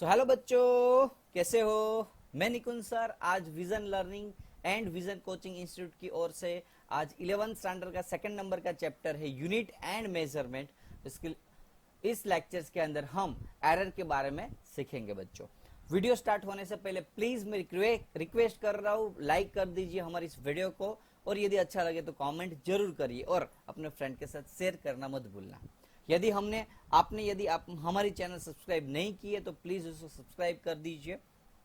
So hello बच्चों, कैसे हो। मैं निकुंज सर आज vision learning and vision coaching institute की ओर से आज 11th स्टैंडर्ड का सेकंड नंबर का चैप्टर है यूनिट एंड मेजरमेंट। इसके इस लेक्चर्स के अंदर हम एरर के बारे में सीखेंगे बच्चों। वीडियो स्टार्ट होने से पहले प्लीज मैं रिक्वेस्ट कर रहा हूँ, लाइक कर दीजिए हमारी इस वीडियो को, और यदि अच्छा लगे तो कमेंट जरूर करिए और अपने फ्रेंड के साथ शेयर करना मत भूलना। यदि आप हमारी चैनल सब्सक्राइब नहीं किए तो प्लीज उसको सब्सक्राइब कर दीजिए।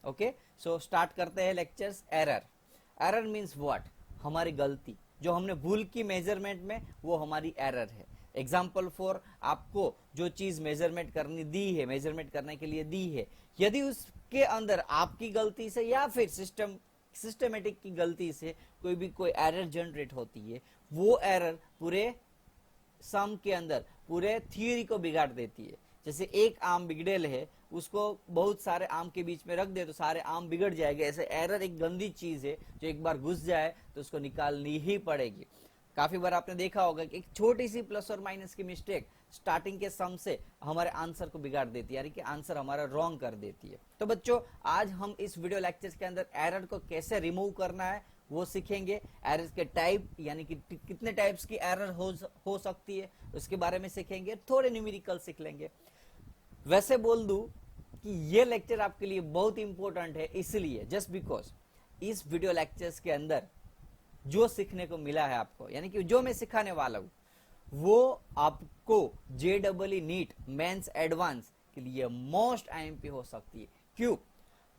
ओके, सो स्टार्ट करते हैं लेक्चर्स। एरर मीन्स व्हाट, हमारी गलती जो हमने भूल की मेजरमेंट में, वो हमारी एरर है। एग्जाम्पल फॉर, आपको जो चीज मेजरमेंट करने के लिए दी है, यदि उसके अंदर आपकी गलती से या फिर सिस्टमेटिक की गलती से कोई एरर जनरेट होती है, वो एरर पूरे सम के अंदर पूरे थियोरी को बिगाड़ देती है। जैसे एक आम बिगड़ेल है, उसको बहुत सारे आम के बीच में रख दे तो सारे आम बिगड़ जाएंगे। ऐसे एरर एक गंदी चीज है, जो एक बार घुस जाए तो उसको निकालनी ही पड़ेगी। काफी बार आपने देखा होगा कि एक छोटी सी प्लस और माइनस की मिस्टेक स्टार्टिंग के सम से हमारे आंसर को बिगाड़ देती है, यानी कि आंसर हमारा रॉन्ग कर देती है। तो बच्चों, आज हम इस वीडियो लेक्चर्स के अंदर एरर को कैसे रिमूव करना है वो सीखेंगे। एरर के टाइप, यानी कि कितने टाइप्स की एरर हो सकती है, उसके बारे में सीखेंगे। थोड़े न्यूमेरिकल सीख लेंगे। वैसे बोल दूं कि ये लेक्चर आपके लिए बहुत इंपॉर्टेंट है, इसलिए जस्ट बिकॉज इस वीडियो लेक्चर्स के अंदर जो सीखने को मिला है आपको, यानी कि जो मैं सिखाने वाला हूं, वो आपको JEE नीट मेंस एडवांस के लिए मोस्ट IMP हो सकती है। क्यों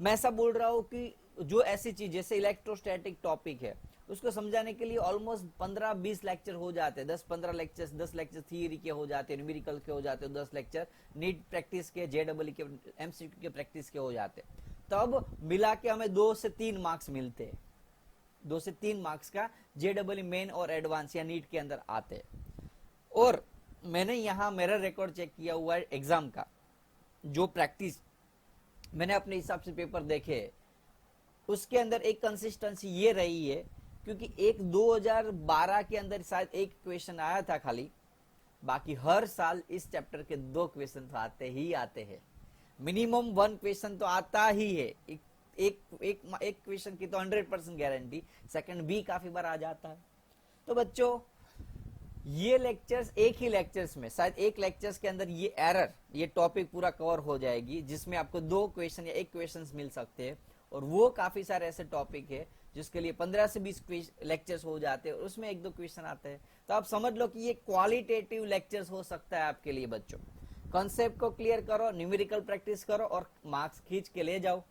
मैं ऐसा बोल रहा हूं कि जो ऐसी चीज जैसे इलेक्ट्रोस्टैटिक टॉपिक है, उसको समझाने के लिए ऑलमोस्ट 15-20 लेक्चर हो जाते हैं। 10-15 लेक्चर, 10 लेक्चर थियरी के हो जाते हैं, न्यूमेरिकल के हो जाते हैं, 10 लेक्चर नीट प्रैक्टिस के, JEE के, MCQ के प्रैक्टिस के हो जाते हैं। तब मिला के हमें 2 से 3 मार्क्स मिलते हैं। 2 से 3 मार्क्स का JEE मेन और एडवांस या नीट के अंदर आते हैं। और मैंने यहाँ मेरा रिकॉर्ड चेक किया हुआ है एग्जाम का, जो प्रैक्टिस मैंने अपने हिसाब से पेपर देखे, उसके अंदर एक कंसिस्टेंसी ये रही है। क्योंकि एक 2012 के अंदर शायद एक क्वेश्चन आया था खाली, बाकी हर साल इस चैप्टर के 2 क्वेश्चन तो आते ही आते हैं। मिनिमम 1 क्वेश्चन तो आता ही है। एक क्वेश्चन की तो 100% गारंटी, सेकंड भी काफी बार आ जाता है। तो बच्चों, ये लेक्चर्स एक ही लेक्चर्स में, शायद एक लेक्चर्स के अंदर ये टॉपिक पूरा कवर हो जाएगी, जिसमें आपको 2 क्वेश्चन या 1 क्वेश्चन मिल सकते हैं। और वो काफी सारे ऐसे टॉपिक है जिसके लिए 15 से 20 लेक्चर्स हो जाते हैं, और उसमें 1-2 क्वेश्चन आते हैं। तो आप समझ लो कि ये क्वालिटेटिव लेक्चर्स हो सकता है आपके लिए बच्चों। कॉन्सेप्ट को क्लियर करो, न्यूमेरिकल प्रैक्टिस करो और मार्क्स खींच के ले जाओ।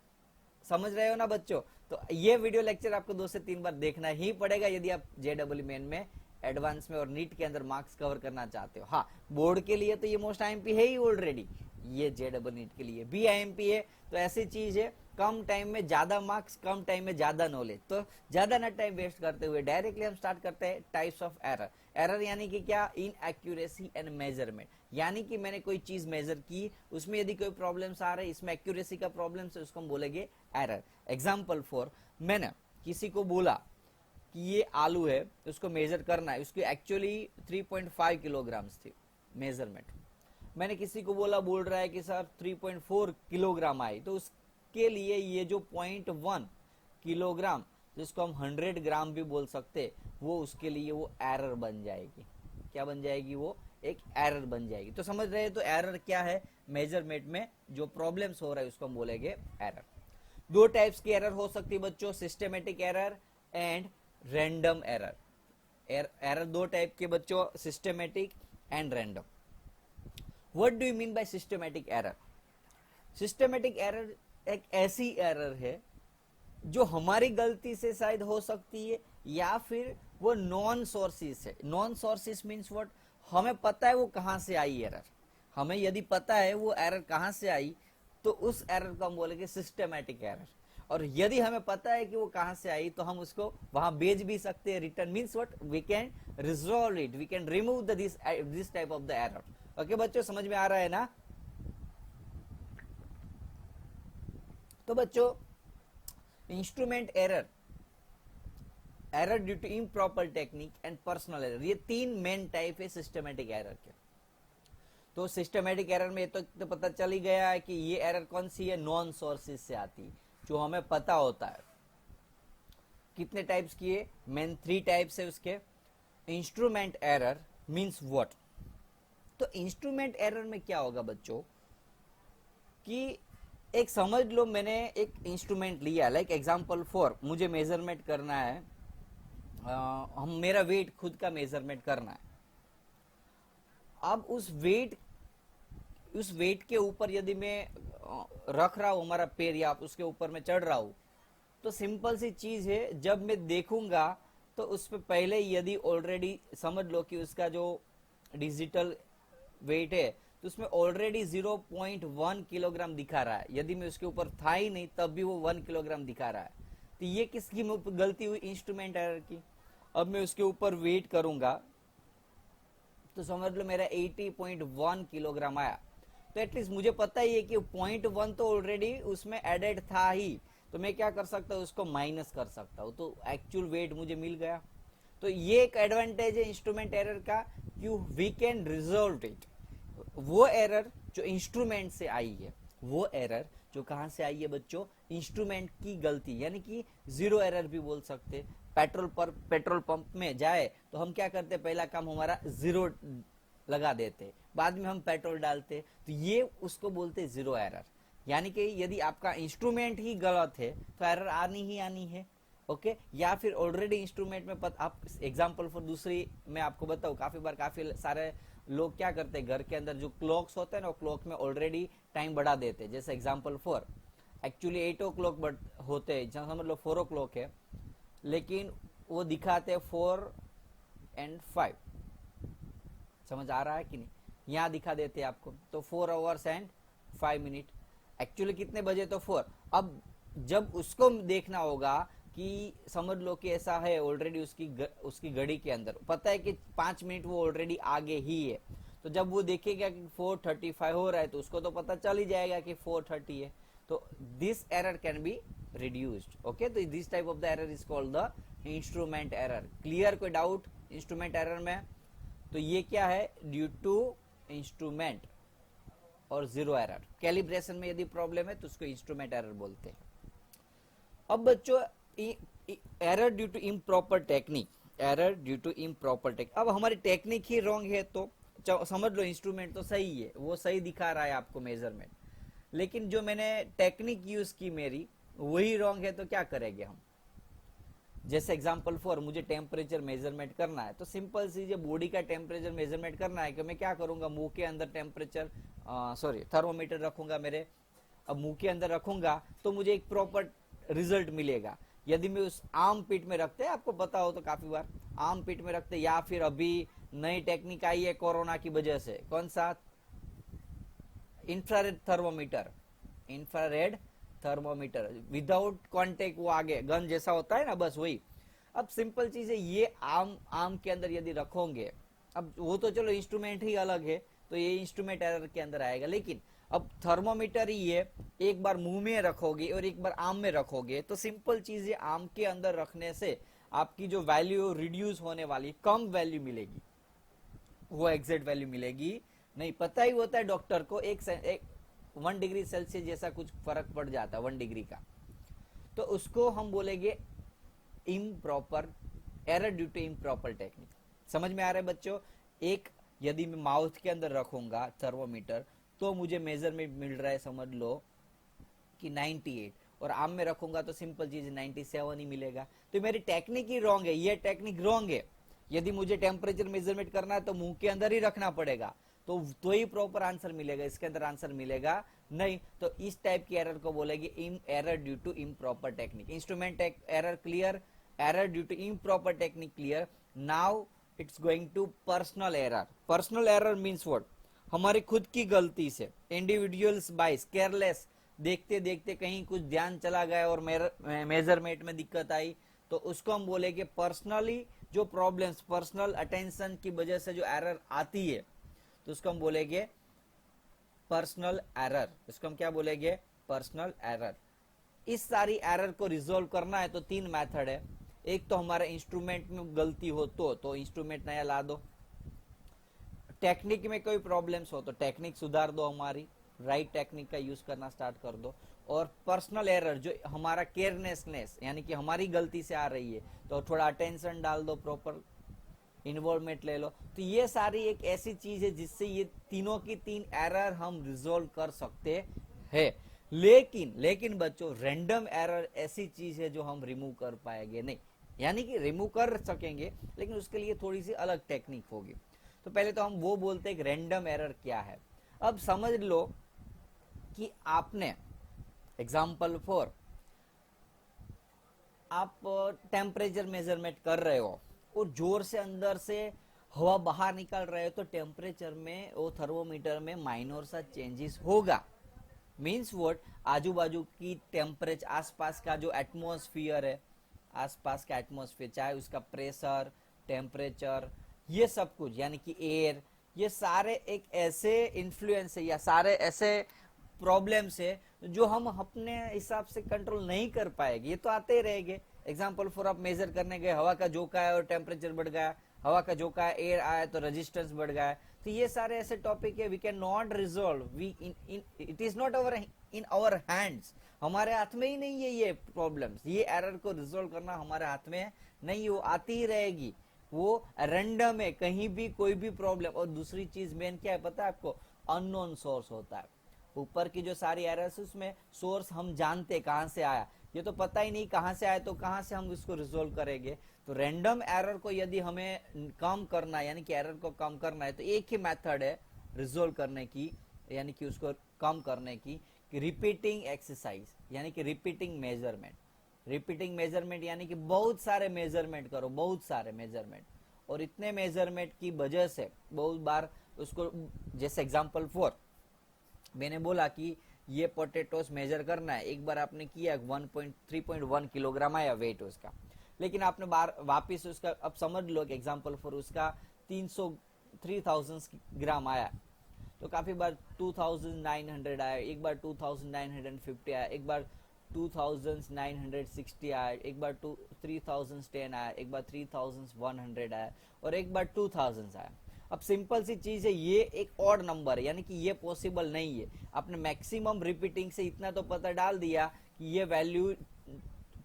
समझ रहे हो ना बच्चों। तो ये वीडियो लेक्चर आपको 2 से 3 बार देखना ही पड़ेगा यदि आप JEE मेन में, एडवांस में और नीट के अंदर मार्क्स कवर करना चाहते हो। हाँ, बोर्ड के लिए तो ये मोस्ट IMP है ही ऑलरेडी, ये JEE नीट के लिए भी IMP है। तो ऐसी चीज है, कम टाइम में ज्यादा मार्क्स, कम टाइम में ज्यादा नॉलेज। तो ज्यादा ना टाइम वेस्ट करते हुए डायरेक्टली हम स्टार्ट करते हैं टाइप्स ऑफ एरर। एरर यानी कि क्या, इन एक्यूरेसी एंड मेजरमेंट, यानी कि मैंने कोई चीज मेजर की, उसमें यदि कोई प्रॉब्लम्स आ रहे हैं, इसमें एक्यूरेसी का प्रॉब्लम है, उसको हम बोलेंगे एरर। एग्जाम्पल फॉर, मैंने किसी को बोला कि ये आलू है, उसको मेजर करना है, उसकी एक्चुअली 3.5 किलोग्राम थी मेजरमेंट। मैंने किसी को बोल रहा है कि सर 3.4 किलोग्राम आई, तो उसके लिए ये जो 0.1 किलोग्राम, जिसको हम 100 ग्राम भी बोल सकते, वो उसके लिए वो एरर बन जाएगी। क्या बन जाएगी? वो एक एरर बन जाएगी। तो समझ रहे हैं, तो एरर क्या है, मेजरमेंट में जो प्रॉब्लम्स हो रहा है उसको हम बोलेंगे एरर। 2 टाइप्स की एरर हो सकती है बच्चों, systematic error and random error. Error 2 type के बच्चों, systematic and random. What do you mean by systematic error? Systematic error एक ऐसी एरर है जो हमारी गलती से शायद हो सकती है, या फिर वो नॉन सोर्सेस है। नॉन सोर्सेस मीन्स व्हाट, हमें पता है वो कहां से आई एरर। हमें यदि पता है वो एरर कहां से आई, तो उस एरर को हम बोलेंगे सिस्टमेटिक एरर। और यदि हमें पता है कि वो कहां से आई, तो हम उसको वहां भेज भी सकते हैं। Return means what, we can resolve it, we can remove this type of the error. Okay बच्चों, समझ में आ रहा है ना? तो बच्चों, instrument error, error due to improper technique and personal error, ये 3 मेन टाइप है सिस्टमेटिक एरर के। तो सिस्टमेटिक एरर में तो पता चल ही गया है कि ये एरर कौन सी है, नॉन सोर्सेज से आती, जो हमें पता होता है। कितने टाइप्स की है, मेन 3 टाइप्स है उसके। इंस्ट्रूमेंट एरर मींस व्हाट, तो इंस्ट्रूमेंट एरर में क्या होगा बच्चों कि एक समझ लो मैंने एक इंस्ट्रूमेंट लिया, लाइक एग्जांपल फॉर मुझे मेजरमेंट करना है, मेरा वेट खुद का मेजरमेंट करना है। अब उस वेट के ऊपर यदि मैं रख रहा हूं हमारा पैर या उसके ऊपर मैं चढ़ रहा हूं, तो सिंपल सी चीज है, जब मैं देखूंगा तो उस पर पहले यदि ऑलरेडी समझ लो कि उसका जो डिजिटल वेट है तो उसमें ऑलरेडी 0.1 किलोग्राम दिखा रहा है। यदि मैं उसके ऊपर था ही नहीं तब भी वो 1 किलोग्राम दिखा रहा है। तो ये किसकी गलती हुई, इंस्ट्रूमेंट एरर की। अब मैं उसके ऊपर वेट करूंगा तो समझ लो मेरा 80.1 किलोग्राम आया, तो एटलीस्ट मुझे पता ही है कि 0.1 तो ऑलरेडी उसमें एडेड था ही, तो मैं क्या कर सकता हूँ, उसको माइनस कर सकता हूँ, तो एक्चुअल वेट मुझे मिल गया। तो ये एक एडवांटेज है इंस्ट्रूमेंट एरर का, कि वी कैन रिजॉल्व इट। वो एरर जो इंस्ट्रूमेंट से आई है, वो एरर जो कहां से आई है बच्चों, इंस्ट्रूमेंट की गलती, यानी कि जीरो एरर भी बोल सकते। पेट्रोल पंप में जाए तो हम क्या करते, पहला काम हमारा जीरो लगा देते, बाद में हम पेट्रोल डालते, तो ये उसको बोलते जीरो एरर। यानी कि यदि आपका इंस्ट्रूमेंट ही गलत है तो एरर आनी ही आनी है। ओके, या फिर ऑलरेडी इंस्ट्रूमेंट में आप एग्जांपल फॉर दूसरी मैं आपको बताऊं, काफी सारे लोग क्या करते हैं, घर के अंदर जो क्लॉक्स होते हैं ना, क्लॉक में ऑलरेडी टाइम बढ़ा देते हैं। जैसे एग्जांपल फॉर एक्चुअली 8 o'clock होते हैं, जहां समझ लो 4 o'clock है, लेकिन वो दिखाते हैं 4 and 5। समझ आ रहा है कि नहीं, यहाँ दिखा देते हैं आपको, तो 4 hours and 5 minutes, एक्चुअली कितने बजे, तो 4। अब जब उसको देखना होगा कि समझ लो कि ऐसा है ऑलरेडी उसकी घड़ी के अंदर पता है कि 5 मिनट वो ऑलरेडी आगे ही है, तो जब वो देखेगा कि 4:35 हो रहा है तो उसको तो पता चल ही जाएगा कि 4:30 है। तो this error can be reduced. Okay, तो this type of the error is called the instrument error. Clear, कोई डाउट इंस्ट्रूमेंट एरर में? तो ये क्या है, ड्यू टू इंस्ट्रूमेंट और जीरो एरर। कैलिब्रेशन में यदि प्रॉब्लम है तो उसको इंस्ट्रूमेंट एरर बोलते हैं। अब बच्चों error due to improper technique, error due to improper technique. अब हमारी टेक्निक ही रॉन्ग है तो समझ लो इंस्ट्रूमेंट तो सही है, वो सही दिखा रहा है आपको मेजरमेंट, लेकिन जो मैंने टेक्निक यूज की मेरी वही रॉन्ग है, तो क्या करेंगे हम। जैसे एग्जांपल फॉर मुझे टेम्परेचर मेजरमेंट करना है, तो सिंपल सी जो बॉडी का टेम्परेचर मेजरमेंट करना है कि मैं क्या करूंगा, मुंह के अंदर टेम्परेचर थर्मोमीटर रखूंगा मेरे। अब मुंह के अंदर रखूंगा तो मुझे एक प्रॉपर रिजल्ट मिलेगा। यदि मैं उस आर्म पिट में रखते, आपको पता हो तो काफी बार आर्म पिट में रखते, या फिर अभी नई टेक्निक आई है कोरोना की वजह से, कौन सा, infrared thermometer. Infrared thermometer without contact, वो आगे गन जैसा होता है ना, बस वही। अब सिंपल चीज है, ये आर्म के अंदर यदि रखोगे, अब वो तो चलो इंस्ट्रूमेंट ही अलग है, तो ये इंस्ट्रूमेंट एरर के अंदर आएगा। लेकिन अब थर्मोमीटर ही है, एक बार मुंह में रखोगे और एक बार आर्म में रखोगे, तो सिंपल चीज है, आर्म के अंदर रखने से आपकी जो वैल्यू रिड्यूस होने वाली, कम वैल्यू मिलेगी, वो एग्जैक्ट वैल्यू मिलेगी नहीं। पता ही होता है डॉक्टर को, एक 1 डिग्री सेल्सियस जैसा कुछ फर्क पड़ जाता है 1 डिग्री का, तो उसको हम बोलेंगे improper error due to improper technique. समझ में आ रहा है बच्चों? एक यदि मैं माउथ के अंदर रखूंगा थर्मोमीटर तो मुझे मेजरमेंट मिल रहा है, समझ लो कि 98, और आर्म में रखूंगा तो सिंपल चीज 97 ही मिलेगा। तो मेरी टेक्निक ही रॉन्ग है, ये टेक्निक रॉन्ग है। यदि मुझे टेम्परेचर मेजरमेंट करना है तो मुंह के अंदर ही रखना पड़ेगा, तो ही प्रॉपर आंसर मिलेगा, इसके अंदर आंसर मिलेगा नहीं। तो इस टाइप की एरर को बोलेंगे error due to improper technique. Instrument error clear, error due to improper technique clear. Now it's going to personal error. Personal error means what, हमारी खुद की गलती से, इंडिविजुअल्स बाइस, केयरलेस, देखते देखते कहीं कुछ ध्यान चला गया और मेजरमेंट में दिक्कत आई, तो उसको हम बोलेंगे पर्सनली जो प्रॉब्लम्स, पर्सनल अटेंशन की वजह से जो एरर आती है, तो उसको हम बोलेंगे पर्सनल एरर। इसको हम क्या बोलेंगे, पर्सनल एरर। इस सारी एरर को रिजोल्व करना है तो 3 मेथड है। एक तो हमारे इंस्ट्रूमेंट में गलती हो तो इंस्ट्रूमेंट नया ला दो, टेक्निक में कोई प्रॉब्लम्स हो तो टेक्निक सुधार दो, हमारी राइट टेक्निक का यूज करना स्टार्ट कर दो। और पर्सनल एरर जो हमारा केयरलेसनेस यानी कि हमारी गलती से आ रही है तो थोड़ा अटेंशन डाल दो, प्रॉपर इन्वॉल्वमेंट ले लो। तो ये सारी एक ऐसी चीज है जिससे ये तीनों की तीन एरर हम रिजोल्व कर सकते हैं। लेकिन बच्चों, रैंडम एरर ऐसी चीज है जो हम रिमूव कर पाएंगे नहीं, यानी कि रिमूव कर सकेंगे लेकिन उसके लिए थोड़ी सी अलग टेक्निक होगी। तो पहले तो हम वो बोलते हैं कि रैंडम एरर क्या है। अब समझ लो कि आपने एग्जाम्पल फॉर आप टेम्परेचर मेजरमेंट कर रहे हो और जोर से अंदर से हवा बाहर निकल रहे हो तो टेम्परेचर में वो थर्मोमीटर में माइनर सा चेंजेस होगा। मीन्स व्हाट, आजू बाजू की टेम्परेचर, आसपास का जो एटमॉस्फेयर है, आसपास का एटमॉस्फेयर, चाहे उसका प्रेशर, टेम्परेचर, ये सब कुछ यानी कि एयर, ये सारे एक ऐसे इन्फ्लुएंस है या सारे ऐसे प्रॉब्लम्स है जो हम अपने हिसाब से कंट्रोल नहीं कर पाएंगे, ये तो आते ही रहेंगे। एग्जाम्पल फॉर आप मेजर करने गए, हवा का झोंका है और टेम्परेचर बढ़ गया, हवा का झोंका है, एयर आया तो रेजिस्टेंस बढ़ गया। तो ये सारे ऐसे टॉपिक है we can not resolve, we it is not our in our hands, हमारे हाथ में ही नहीं है ये प्रॉब्लम्स, ये एरर को रिजोल्व करना हमारे हाथ में नहीं, वो आती ही रहेगी, वो रैंडम है, कहीं भी कोई भी प्रॉब्लम। और दूसरी चीज मेन क्या है पता है आपको, अननोन सोर्स होता है। ऊपर की जो सारी एरर्स उसमें सोर्स हम जानते कहां से आया, ये तो पता ही नहीं कहां से आया, तो कहां से हम इसको रिजोल्व करेंगे। तो रैंडम एरर को यदि हमें कम करना है यानी कि एरर को कम करना है तो एक ही मेथड है रिजोल्व करने की यानी कि उसको कम करने की, रिपीटिंग एक्सरसाइज यानी कि रिपीटिंग मेजरमेंट। रिपीटिंग मेजरमेंट यानी कि बहुत सारे मेजरमेंट करो, बहुत सारे मेजरमेंट, और इतने मेजरमेंट की वजह से बहुत बार उसको, जैसे एग्जांपल फॉर मैंने बोला कि ये पोटैटोस मेजर करना है, एक बार आपने किया 3.1 किलोग्राम आया वेट उसका, लेकिन आपने बार वापिस उसका, अब समझ लो कि एग्जांपल फॉर उसका 3000 ग्राम आया, तो काफी बार 2900 आया, एक बार 2950 आया, एक बार 2960 आया, एक बार 3010 आया, एक बार 3100 आया और एक बार 2000 आया। अब सिंपल सी चीज है, ये एक ऑड नंबर है यानी कि ये पॉसिबल नहीं है। आपने मैक्सिमम रिपीटिंग से इतना तो पता डाल दिया कि ये वैल्यू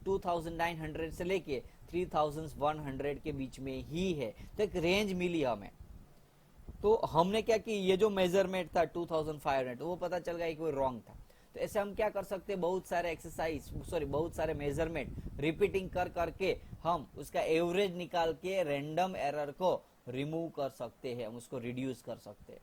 2900 से लेके 3100 के बीच में ही है, तो एक रेंज मिली हमें। तो हमने क्या कि ये जो मेजरमेंट था 2500 वो पता चल गया कि वो रॉन्ग था। तो ऐसे हम क्या कर सकते हैं, बहुत सारे एक्सरसाइज बहुत सारे मेजरमेंट रिपीटिंग कर करके हम उसका एवरेज निकाल के रैंडम एरर को रिमूव कर सकते हैं, हम उसको रिड्यूस कर सकते हैं।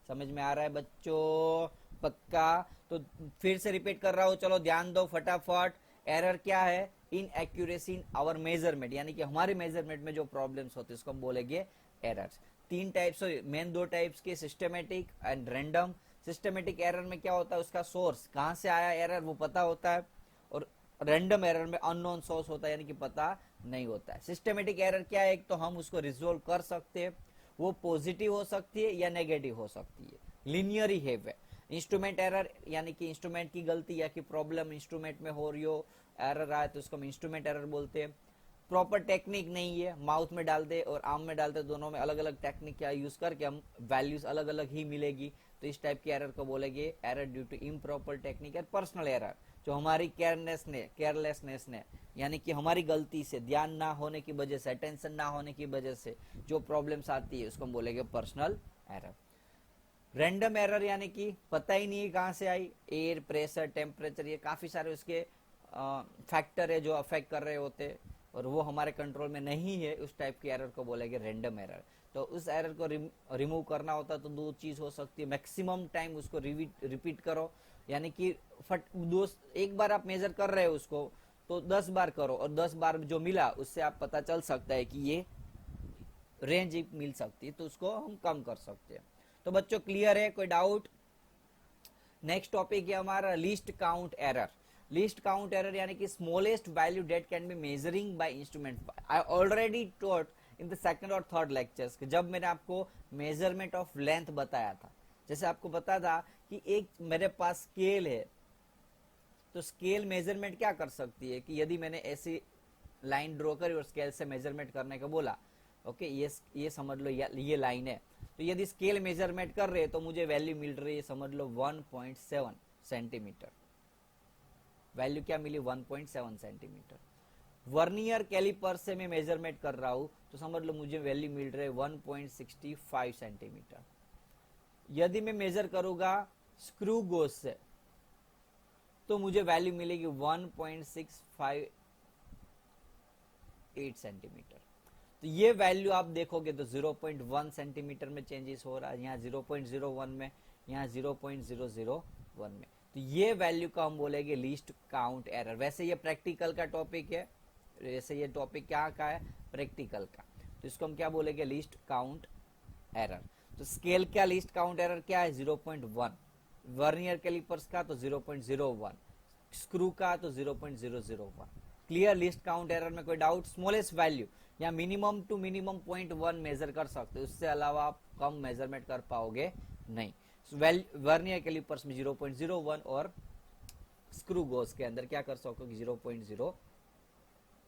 समझ में आ रहा है बच्चों? पक्का? तो फिर से रिपीट कर रहा हूं, चलो ध्यान दो फटाफट। एरर क्या है? इन एक्यूरेसी इन आवर मेजरमेंट, यानी कि हमारे मेजरमेंट में जो प्रॉब्लम्स होते हैं उसको हम बोलेंगे एरर्स। तीन टाइप्स, मेन दो टाइप्स के, systematic and random. Systematic error में क्या होता है, उसका सोर्स कहां से आया एरर वो पता होता है, और रैंडम एरर में अननोन सोर्स होता है यानी कि पता नहीं होता है। सिस्टमेटिक एरर क्या है, एक तो हम उसको रिजोल्व कर सकते हैं, वो पॉजिटिव हो सकती है या नेगेटिव हो सकती है, लिनियर ही है। इंस्ट्रूमेंट एरर यानी कि इंस्ट्रूमेंट की गलती या कि प्रॉब्लम इंस्ट्रूमेंट में हो रही हो, एरर आए तो उसको हम इंस्ट्रूमेंट एरर बोलते हैं। प्रॉपर टेक्निक नहीं है, माउथ में डालते और आम में डालते, दोनों में अलग अलग टेक्निक क्या यूज करके हम वैल्यूज अलग अलग ही मिलेगी, तो इस टाइप की एरर को बोलेंगे error due to improper technique. और पर्सनल एरर जो हमारी केयरलेसनेस ने यानी कि हमारी गलती से, ध्यान ना होने की वजह से, अटेंशन ना होने की वजह से जो प्रॉब्लम्स आती है उसको हम बोलेंगे पर्सनल एरर। रैंडम एरर यानी कि पता ही नहीं कहां से आई, एयर, प्रेशर, टेम्परेचर, ये काफी सारे उसके फैक्टर है जो अफेक्ट कर रहे होते और वो हमारे कंट्रोल में नहीं है, उस टाइप की एरर को बोलेंगे रैंडम एरर। तो उस एरर को रिमूव करना होता है तो दो चीज हो सकती है, मैक्सिमम टाइम उसको रिपीट करो, यानी कि एक बार आप मेजर कर रहे हो उसको तो 10 बार करो और 10 बार जो मिला उससे आप पता चल सकता है कि ये रेंज मिल सकती है, तो उसको हम कम कर सकते हैं। तो बच्चों क्लियर है, कोई डाउट? नेक्स्ट टॉपिक है हमारा least count error. Least count error यानी कि smallest value that can be measuring by instrument. I already taught in the second और थर्ड लेक्चर्स, जब मैंने आपको मेजरमेंट ऑफ लेंथ बताया था, जैसे आपको पता था कि एक मेरे पास स्केल है, तो स्केल मेजरमेंट क्या कर सकती है कि यदि मैंने ऐसी लाइन ड्रॉ करी और स्केल से मेजरमेंट करने को बोला, ओके, ये समझ लो ये लाइन है, तो यदि स्केल मेजरमेंट कर रहे हैं तो मुझे वैल्यू मिल रही है, समझ लो 1.7 सेंटीमीटर। वैल्यू क्या मिली? 1.7 सेंटीमीटर। वर्नियर कैलिपर से मैं मेजरमेंट कर रहा हूं तो समझ लो मुझे वैल्यू मिल रही है 1.65 सेंटीमीटर। यदि मैं मेजर करूंगा स्क्रू गोज से तो मुझे वैल्यू मिलेगी 1.658 सेंटीमीटर। तो ये वैल्यू आप देखोगे तो 0.1 सेंटीमीटर में चेंजेस हो रहा है, यहाँ 0.01 में, यहाँ 0.001 में। तो ये वैल्यू का हम बोलेंगे लीस्ट काउंट एरर। वैसे ये प्रैक्टिकल का टॉपिक है, वैसे ये टॉपिक क्या का है? प्रैक्टिकल का। तो इसको हम क्या बोलेंगे? Least count error. तो स्केल का लीस्ट काउंट एरर क्या है? 0.1। वर्नियर कैलिपर्स का तो 0.01, स्क्रू का तो 0.001। क्लियर? लिस्ट काउंट एरर में कोई डाउट? स्मॉलेस्ट वैल्यू या मिनिमम टू मिनिमम 0.1 मेजर कर सकते हो, उससे अलावा आप कम मेजरमेंट कर पाओगे नहीं। वर्नियर कैलिपर्स में 0.01 और स्क्रू गोज के अंदर क्या कर सकोगे? 0.0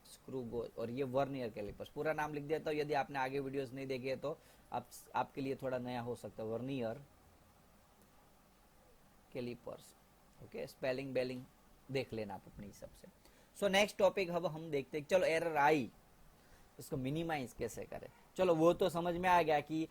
स्क्रू गोज। और ये वर्नियर कैलिपर्स, पूरा नाम लिख देता हूं, यदि आपने आगे वीडियोस नहीं देखे तो आपके लिए थोड़ा नया हो सकता है। वर्नियर कैलिपर्स, ओके, स्पेलिंग बेलिंग देख लेना आप अपने हिसाब से। सो नेक्स्ट टॉपिक अब हम देखते हैं। चलो एरर आई, उसको मिनिमाइज कैसे करें? चलो वो तो समझ में आ गया कि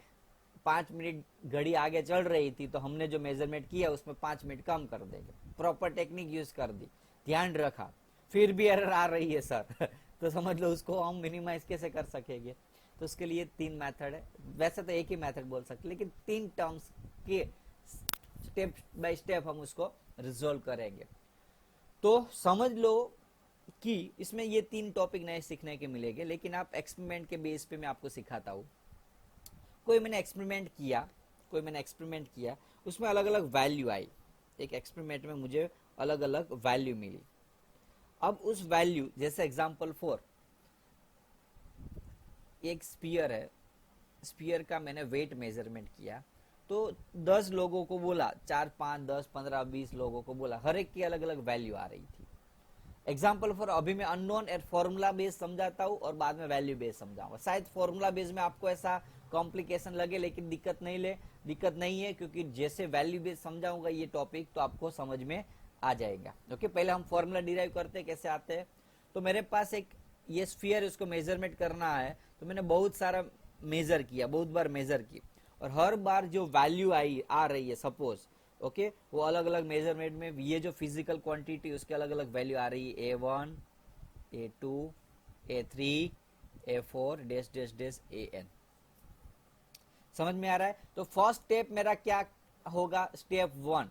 5 मिनट घड़ी आगे चल रही थी तो हमने जो मेजरमेंट किया उसमें 5 मिनट कम कर देंगे, प्रॉपर टेक्निक यूज कर दी, ध्यान रखा, फिर भी एरर आ रही है सर तो समझ लो उसको हम मिनिमाइज कैसे कर सकेंगे? तो उसके लिए 3 मेथड है। वैसे तो एक ही मेथड बोल सकते, लेकिन 3 टर्म्स के स्टेप बाय स्टेप हम उसको रिजोल्व करेंगे। तो समझ लो कि इसमें ये 3 टॉपिक नए सीखने के मिलेंगे, लेकिन आप एक्सपेरिमेंट के बेस पे मैं आपको सिखाता हूँ। कोई मैंने एक्सपेरिमेंट किया, उसमें अलग अलग वैल्यू आई। एक एक्सपेरिमेंट में मुझे अलग अलग वैल्यू मिली। अब उस वैल्यू, जैसे एग्जांपल 4, एक स्फीयर है, स्फीयर का मैंने वेट मेजरमेंट किया, तो 10 लोगों को बोला, 4, 5, 10, 15, 20 लोगों को बोला, हर एक की अलग अलग वैल्यू आ रही थी। एग्जाम्पल फॉर अभी मैं अननोन और फॉर्मूला बेस समझाता हूँ और बाद में वैल्यू बेस समझाऊंगा। शायद फॉर्मूला बेस में आपको ऐसा कॉम्प्लिकेशन लगे, लेकिन दिक्कत नहीं है, क्योंकि जैसे वैल्यू बेस समझाऊंगा ये टॉपिक तो आपको समझ में आ जाएगा। ओके, पहले हम फॉर्मूला डिराइव करते हैं, कैसे आते हैं। तो मेरे पास एक ये स्फीयर, उसको मेजरमेंट करना है, तो मैंने बहुत सारा मेजर किया, बहुत बार मेजर की, और हर बार जो वैल्यू आ रही है, सपोज ओके, वो अलग अलग मेजरमेंट में ये जो फिजिकल क्वांटिटी उसके अलग अलग वैल्यू आ रही है, A1, A2, A3, A4 dash dash dash AN। समझ में आ रहा है? तो फर्स्ट स्टेप मेरा क्या होगा? स्टेप 1।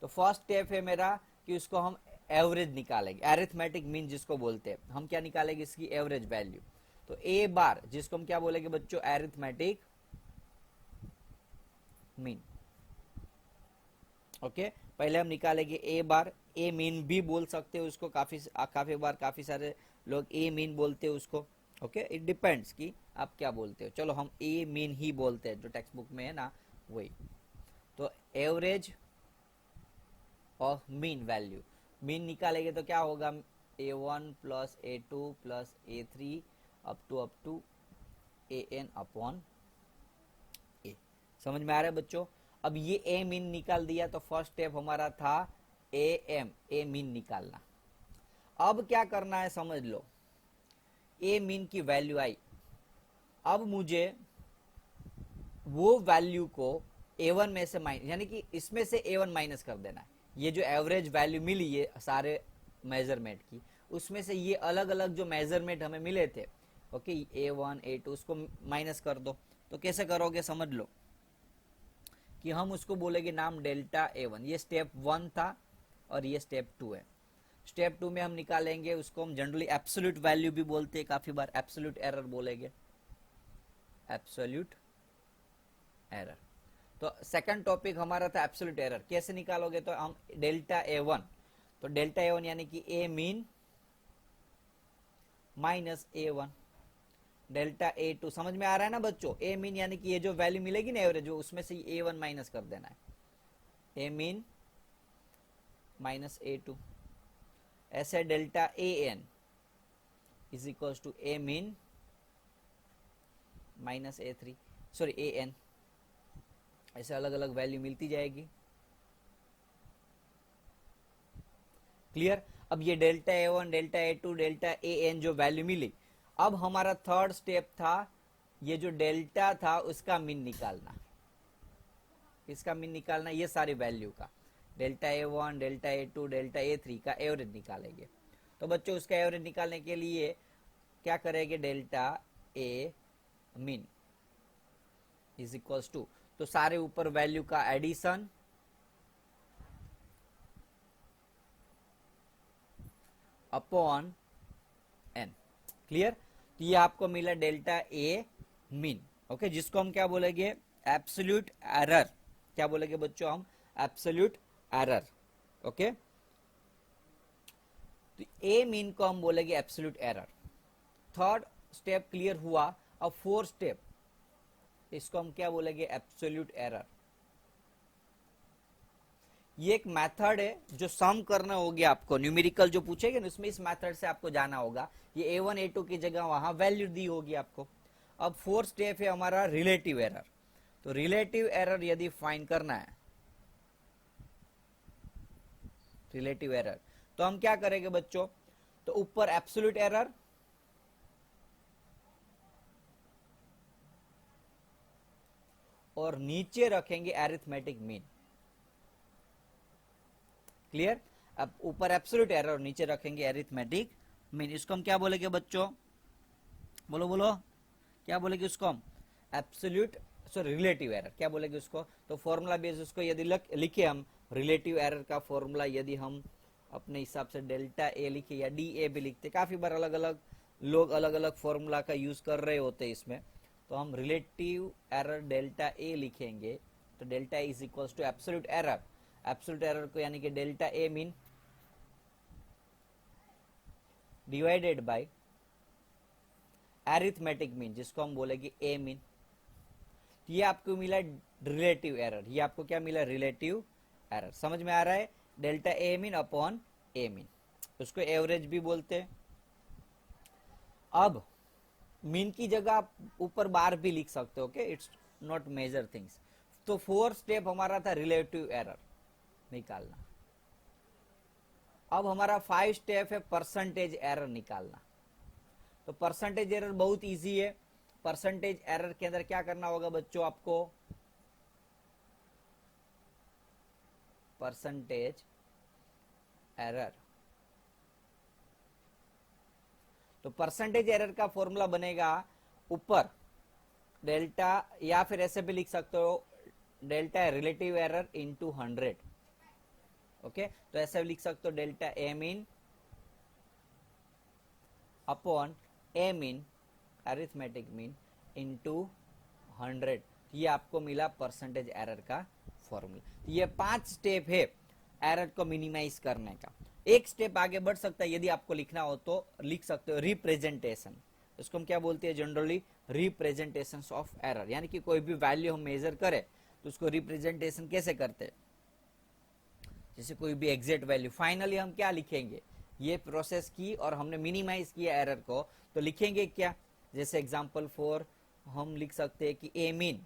तो फर्स्ट स्टेप है मेरा कि उसको हम एवरेज निकालेंगे, अरिथमेटिक मीन जिसको बोलते हैं। हम क्या निकालेंगे? इसकी एवरेज वैल्यू। तो A बार, जिसको हम क्या बोलेंगे बच्चों? Arithmetic mean. ओके, पहले हम निकालेंगे A बार। A मीन भी बोल सकते हो उसको, काफी बार काफी सारे लोग A मीन बोलते हैं उसको। ओके, इट डिपेंड्स कि आप क्या बोलते हो। चलो हम A मीन ही बोलते हैं, जो टेक्स्ट बुक में है ना वही। तो average of mean value, mean निकालेंगे तो क्या होगा? A1 plus A2 plus A3 up to AN upon A। समझ में आ रहा है बच्चों? अब ये A मीन निकाल दिया, तो फर्स्ट स्टेप हमारा था AM, A मीन निकालना। अब क्या करना है समझ लो, A मीन की वैल्यू आई। अब मुझे वो वैल्यू को A1 में से माइनस, यानी कि इसमें से A1 माइनस कर देना है। ये जो एवरेज वैल्यू मिली ये सारे मेजरमेंट की, उसमें से ये अलग अलग जो मेजरमेंट हमें मिले थे, ओके, A1, A2, उसको माइनस कर दो। तो कैसे करोगे समझ लो कि हम उसको बोलेंगे नाम डेल्टा A1। ये स्टेप 1 था और ये स्टेप 2 है। स्टेप 2 में हम निकालेंगे, उसको हम जनरली एब्सोल्यूट वैल्यू भी बोलते हैं, काफी बार एब्सोल्यूट एरर बोलेंगे, एब्सोल्यूट एरर। तो सेकंड टॉपिक हमारा था एब्सोल्यूट एरर। कैसे निकालोगे? तो हम डेल्टा A1, तो डेल्टा A1 यानी कि A mean minus A1, delta A2। समझ में आ रहा है ना बच्चों? A मीन यानी कि ये जो वैल्यू मिलेगी ना एवरेज, उसमें से A1 माइनस कर देना है, A मीन माइनस A2। ऐसे delta AN is equal to A mean minus A3, sorry AN। ऐसे अलग अलग वैल्यू मिलती जाएगी। क्लियर। अब ये delta A1, delta A2, delta AN जो वैल्यू मिली, अब हमारा थर्ड स्टेप था ये जो डेल्टा था उसका मीन निकालना। इसका मीन निकालना ये सारी वैल्यू का, delta A1, delta A2, delta A3 का एवरेज निकालेंगे। तो बच्चों उसका एवरेज निकालने के लिए क्या करेंगे, delta A mean is equals to, तो सारे ऊपर वैल्यू का एडिशन अपॉन n। क्लियर। तो ये आपको मिला डेल्टा A मीन। ओके, जिसको हम क्या बोलेंगे, एब्सोल्यूट एरर। क्या बोलेंगे बच्चों हम, एब्सोल्यूट एरर। ओके, तो A मीन को हम बोलेंगे absolute error. Third step clear हुआ। अब फोर्थ स्टेप, इसको हम क्या बोलेंगे, एब्सोल्यूट एरर। ये एक मेथड है जो सम करना होगा आपको, न्यूमेरिकल जो पूछेगा ना उसमें इस मेथड से आपको जाना होगा। ये A1 A2 की जगह वहां वैल्यू दी होगी आपको। अब फोर्थ स्टेप है हमारा रिलेटिव एरर। तो रिलेटिव एरर यदि फाइंड करना है, रिलेटिव एरर, तो हम क्या करेंगे बच्चों, तो ऊपर एब्सोल्यूट एरर और नीचे रखेंगे एरिथमेटिक मीन। क्लियर। अब ऊपर एब्सोल्यूट एरर और नीचे रखेंगे एरिथमेटिक मीन। इसको हम क्या बोलेंगे बच्चों, बोलो बोलो, क्या बोलेंगे उसको हम, एब्सोल्यूट सॉरी रिलेटिव एरर। क्या बोलेंगे उसको, तो फॉर्मूला बेस उसको यदि लिखे हम, रिलेटिव एरर का फॉर्मूला यदि हम अपने हिसाब से डेल्टा ए लिखे या DA भी लिखते, काफी बार अलग अलग लोग अलग अलग फॉर्मूला का यूज कर रहे होते हैं इसमें, तो हम रिलेटिव एरर डेल्टा ए लिखेंगे। तो delta is equals to absolute error, absolute error को यानी कि delta A mean divided by arithmetic mean, जिसको हम बोलेंगे ए मीन। ये आपको मिला रिलेटिव एरर। ये आपको क्या मिला, रिलेटिव एरर। समझ में आ रहा है, delta A mean upon A mean, उसको एवरेज भी बोलते हैं। अब मीन की जगह आप ऊपर बार भी लिख सकते हो, okay, it's not major things. तो फोर्थ स्टेप हमारा था रिलेटिव एरर निकालना। अब हमारा 5 स्टेप है परसेंटेज एरर निकालना। तो परसेंटेज एरर बहुत इजी है। परसेंटेज एरर के अंदर क्या करना होगा बच्चों आपको, परसेंटेज एरर, तो परसेंटेज एरर का फॉर्मूला बनेगा ऊपर डेल्टा, या फिर ऐसे भी लिख सकते हो delta relative error into 100। Okay, तो ऐसे भी लिख सकते हो delta A mean upon A mean arithmetic mean into 100। ये आपको मिला परसेंटेज एरर का फॉर्मूला। ये 5 स्टेप है एरर को मिनिमाइज करने का। एक स्टेप आगे बढ़ सकता है, यदि आपको लिखना हो तो लिख सकते हो रिप्रेजेंटेशन। इसको हम क्या बोलते हैं जनरली, रिप्रेजेंटेशन ऑफ एरर। यानी कि कोई भी वैल्यू हम मेजर करें तो उसको रिप्रेजेंटेशन कैसे करते हैं, जैसे कोई भी एग्जैक्ट वैल्यू, फाइनली हम क्या लिखेंगे, ये प्रोसेस की और हमने मिनिमाइज किया एरर को, तो लिखेंगे क्या, जैसे एग्जांपल 4 हम लिख सकते हैं कि ए मीन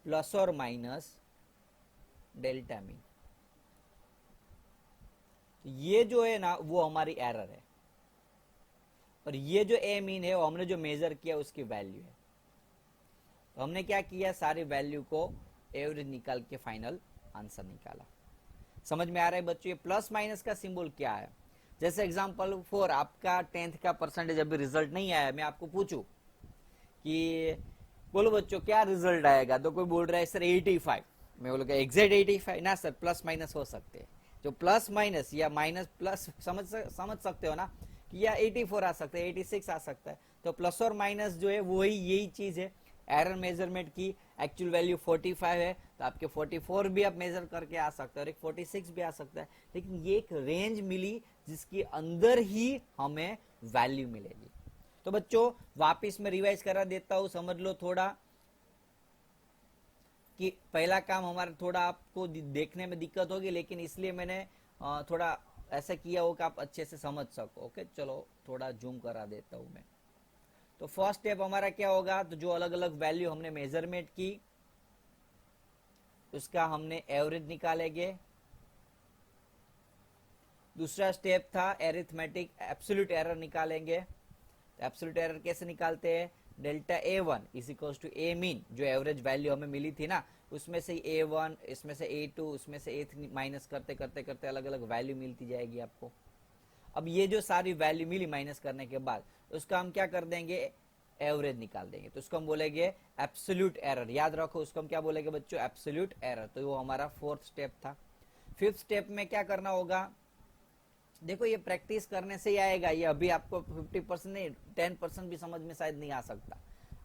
प्लस और माइनस डेल्टा मीन। ये जो है ना वो हमारी एरर है, और ये जो ए मीन है वो हमने जो मेजर किया उसकी वैल्यू है। तो हमने क्या किया, सारी वैल्यू को एवरेज निकाल के फाइनल आंसर निकाला। समझ में आ रहा है बच्चों। ये प्लस माइनस का सिंबल क्या है, जैसे एग्जांपल 4 आपका 10th का परसेंटेज अभी रिजल्ट नहीं आया, मैं आपको पूछूं कि बोलो बच्चों क्या रिजल्ट आएगा, तो कोई बोल रहा है सर 85, मैं बोलूंगा एग्जैक्ट 85 ना सर, प्लस माइनस हो सकते हैं। जो प्लस माइनस या माइनस प्लस समझ सकते हो ना, कि या 84 आ सकता है, 86 आ सकता है। तो प्लस और माइनस जो है वही यही चीज है। एरर मेजरमेंट की एक्चुअल वैल्यू 45 है, तो आपके 44 भी आप मेजर करके आ सकते हैं और एक 46 भी आ सकता है, लेकिन ये एक रेंज मिली जिसके अंदर ही हमें वैल्यू मिलेगी। तो बच्चों वापिस मैं रिवाइज करा देता हूं, समझ लो थोड़ा कि पहला काम हमारा थोड़ा आपको देखने में दिक्कत होगी, लेकिन इसलिए मैंने थोड़ा ऐसा किया हो कि आप अच्छे से समझ सको। ओके, चलो थोड़ा जूम करा देता हूं मैं। तो फर्स्ट स्टेप हमारा क्या होगा, तो जो अलग अलग वैल्यू हमने मेजरमेंट की उसका हमने एवरेज निकालेंगे। दूसरा स्टेप था एरिथमेटिक एब्सोल्यूट एरर निकालेंगे। तो एब्सोल्यूट एरर कैसे निकालते हैं, delta A1 is equals to A mean, जो एवरेज वैल्यू हमें मिली थी ना, उसमें से A1, इसमें से A2, उसमें से A3 माइनस करते करते करते अलग अलग वैल्यू मिलती जाएगी आपको। अब ये जो सारी वैल्यू मिली माइनस करने के बाद उसका हम क्या कर देंगे, एवरेज निकाल देंगे। तो उसको हम बोलेंगे एब्सोल्यूट एरर। याद रखो उसको हम क्या बोलेंगे बच्चों, एब्सोल्यूट एरर। तो वो हमारा फोर्थ स्टेप था। फिफ्थ स्टेप में क्या करना होगा, देखो ये प्रैक्टिस करने से ही आएगा, ये अभी आपको 50% नहीं 10% भी समझ में शायद नहीं आ सकता।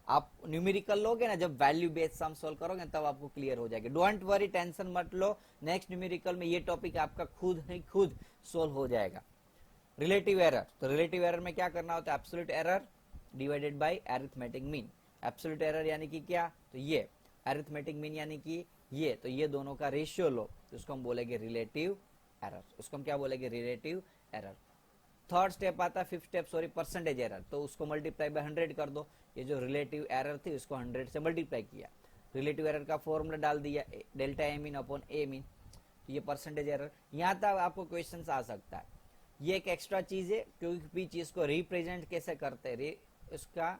आप न्यूमेरिकल लोगे ना, जब वैल्यू बेस्ड सम सॉल्व करोगे तब आपको क्लियर हो जाएगा। डोंट वरी, टेंशन मत लो, नेक्स्ट न्यूमेरिकल में ये टॉपिक आपका खुद ही खुद सोल्व हो जाएगा। रिलेटिव एरर, तो रिलेटिव एरर में क्या करना होता है, absolute error divided by arithmetic mean. Absolute error यानी कि क्या, तो ये, अरिथमेटिक मीन यानी कि ये, तो ये दोनों का रेशियो लो, तो उसको हम बोलेंगे रिलेटिव एरर। उसको हम क्या बोलेंगे, रिलेटिव एरर। थर्ड स्टेप आता है, fifth step sorry, percentage error. तो उसको मल्टीप्लाई बाय 100 कर दो। ये जो रिलेटिव एरर थी उसको 100 से मल्टीप्लाई किया, रिलेटिव एरर का फॉर्मूला डाल दिया, delta A mean upon A mean. तो ये परसेंटेज एरर। यहाँ तक आपको क्वेश्चन आ सकता है। ये एक एक्स्ट्रा चीज है, क्योंकि भी चीज को रिप्रेजेंट कैसे करते हैं, उसका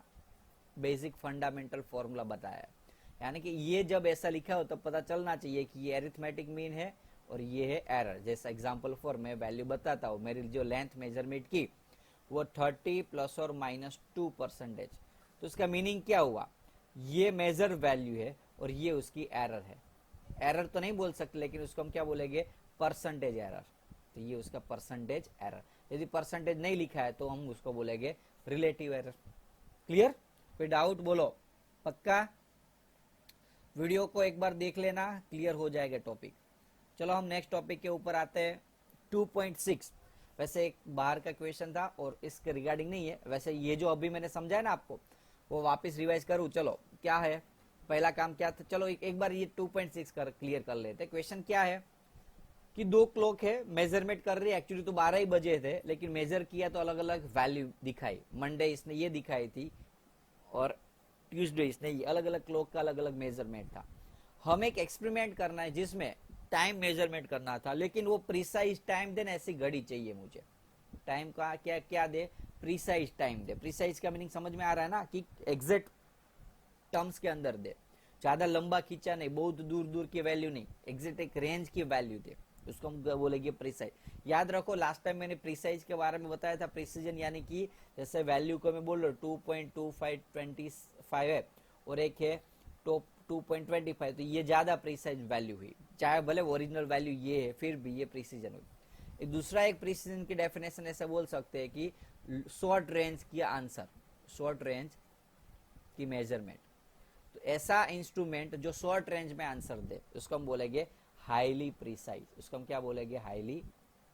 बेसिक फंडामेंटल फॉर्मूला बताया है। यानी कि ये जब ऐसा लिखा हो तब पता चलना चाहिए कि ये एरिथमेटिक मीन है और ये है एरर। जैसा एग्जांपल फॉर मैं वैल्यू बताता हूँ, मेरी जो लेंथ मेजरमेंट की वो 30 ±2%। तो उसका मीनिंग क्या हुआ, ये मेजर वैल्यू है और ये उसकी एरर है। एरर तो नहीं बोल सकते, लेकिन उसको हम क्या बोलेंगे, परसेंटेज एरर। तो ये उसका परसेंटेज एरर। यदि परसेंटेज नहीं लिखा है तो हम उसको बोलेंगे रिलेटिव एरर। क्लियर, कोई डाउट बोलो, पक्का। वीडियो को एक बार देख लेना, क्लियर हो जाएगा टॉपिक। चलो हम नेक्स्ट टॉपिक के ऊपर आते हैं। 2.6 वैसे एक बाहर का क्वेश्चन था और इसके रिगार्डिंग नहीं है। वैसे ये जो अभी मैंने समझाया ना आपको, वो वापस रिवाइज करूं। चलो क्या है, पहला काम क्या था, चलो एक बार ये 2.6 कर क्लियर कर लेते। क्वेश्चन क्या है कि दो क्लॉक है, मेजरमेंट कर रही है। एक्चुअली तो 12 ही बजे थे, लेकिन मेजर किया तो अलग अलग वैल्यू दिखाई। मंडे इसने ये दिखाई थी और ट्यूसडे इसने ये, अलग अलग क्लॉक का अलग अलग मेजरमेंट था। हम एक एक्सपेरिमेंट करना है जिसमें टाइम मेजरमेंट करना था, लेकिन वो प्रिसाइज टाइम दे ना, ऐसी घड़ी चाहिए मुझे। टाइम का क्या क्या दे, प्रिसाइज टाइम दे। प्रिसाइज का मीनिंग समझ में आ रहा है ना, कि एग्जैक्ट टर्म्स के अंदर दे, ज्यादा लंबा खींचा नहीं, बहुत दूर दूर की वैल्यू नहीं, एग्जैक्ट एक रेंज की वैल्यू दे, उसको हम बोलेंगे प्रिसाइज। याद रखो लास्ट टाइम मैंने प्रिसाइज के बारे में बताया था। प्रिसीजन यानी कि जैसे वैल्यू को मैं बोल रहा हूँ 2.2525 है और एक है टॉप 2.25, तो ये ज्यादा प्रिसाइज वैल्यू हुई, चाहे भले ओरिजिनल वैल्यू ये है फिर भी ये प्रिसीजन हुई। एक दूसरा एक प्रिसीजन की डेफिनेशन ऐसे बोल सकते हैं कि शॉर्ट रेंज की आंसर, शॉर्ट रेंज की मेजरमेंट। तो ऐसा इंस्ट्रूमेंट जो शॉर्ट रेंज में आंसर दे उसको हम बोलेंगे हाईली प्रिसाइज। उसको हम क्या बोलेंगे, हाईली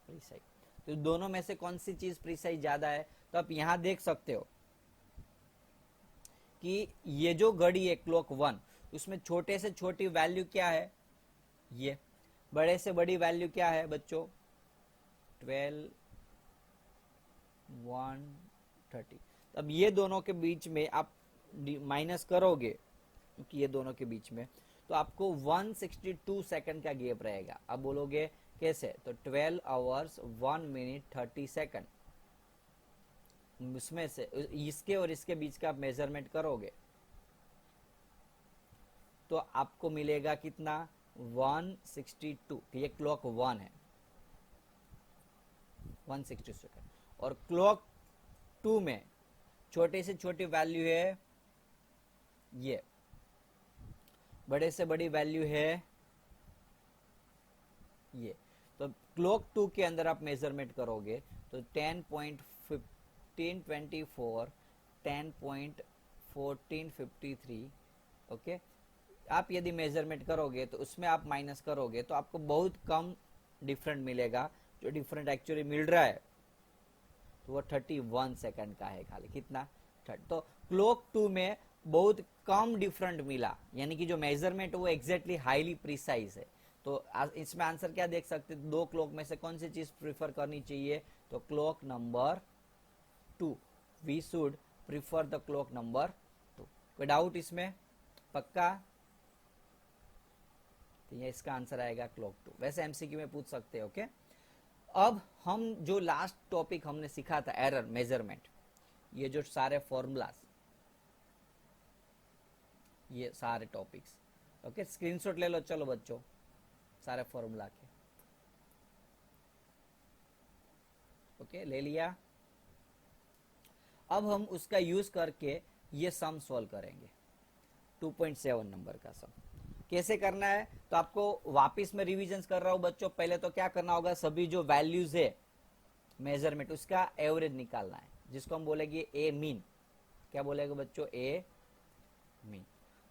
प्रिसाइज। तो दोनों में से कौन सी चीज प्रिसाइज ज्यादा है, तो आप यहां देख सकते हो कि ये जो घड़ी है क्लॉक 1, उसमें छोटे से छोटी वैल्यू क्या है, ये बड़े से बड़ी वैल्यू क्या है बच्चों, 12 130। अब ये दोनों के बीच में आप माइनस करोगे, क्योंकि ये दोनों के बीच में, तो आपको 162 सेकंड का गैप रहेगा। अब बोलोगे कैसे, तो 12 आवर्स 1 मिनट 30 सेकंड, उसमें से इसके और इसके बीच का आप मेजरमेंट करोगे तो आपको मिलेगा कितना, 162। ये क्लॉक 1 है, 160 सेकंड। और क्लॉक 2 में छोटे से छोटी वैल्यू है ये, बड़े से बड़ी वैल्यू है ये। तो क्लॉक 2 के अंदर आप मेजरमेंट करोगे तो 10.1524 10.1453, ओके। आप यदि मेजरमेंट करोगे तो उसमें आप माइनस करोगे तो आपको बहुत कम डिफरेंट मिलेगा। जो डिफरेंट एक्चुअली मिल रहा है तो वो 31 सेकंड का है खाली। कितना, तो क्लॉक 2 में बहुत कम डिफरेंट मिला, यानी कि जो मेजरमेंट वो एग्जैक्टली हाईली प्रिसाइज है। तो इसमें आंसर क्या देख सकते, दो क्लॉक में से कौन सी चीज प्रिफर करनी चाहिए, तो clock number 2, we should prefer the clock number 2। कोई डाउट इसमें? पक्का? तो ये इसका आंसर आएगा क्लॉक 2। वैसे एमसीक्यू में पूछ सकते हैं। ओके, अब हम जो लास्ट टॉपिक हमने सीखा था एरर मेजरमेंट, ये जो सारे फॉर्मूलास, ये सारे टॉपिक्स, ओके स्क्रीनशॉट ले लो चलो बच्चों सारे फॉर्मूला के। ओके ले लिया। अब हम उसका यूज करके ये सम सॉल्व करेंगे 2.7 नंबर का सम। कैसे करना है तो आपको वापस में रिवीजन कर रहा हूं बच्चों। पहले तो क्या करना होगा, सभी जो वैल्यूज है मेजरमेंट उसका एवरेज निकालना है, जिसको हम बोलेंगे ए मीन। क्या बोलेगा बच्चों? ए मीन।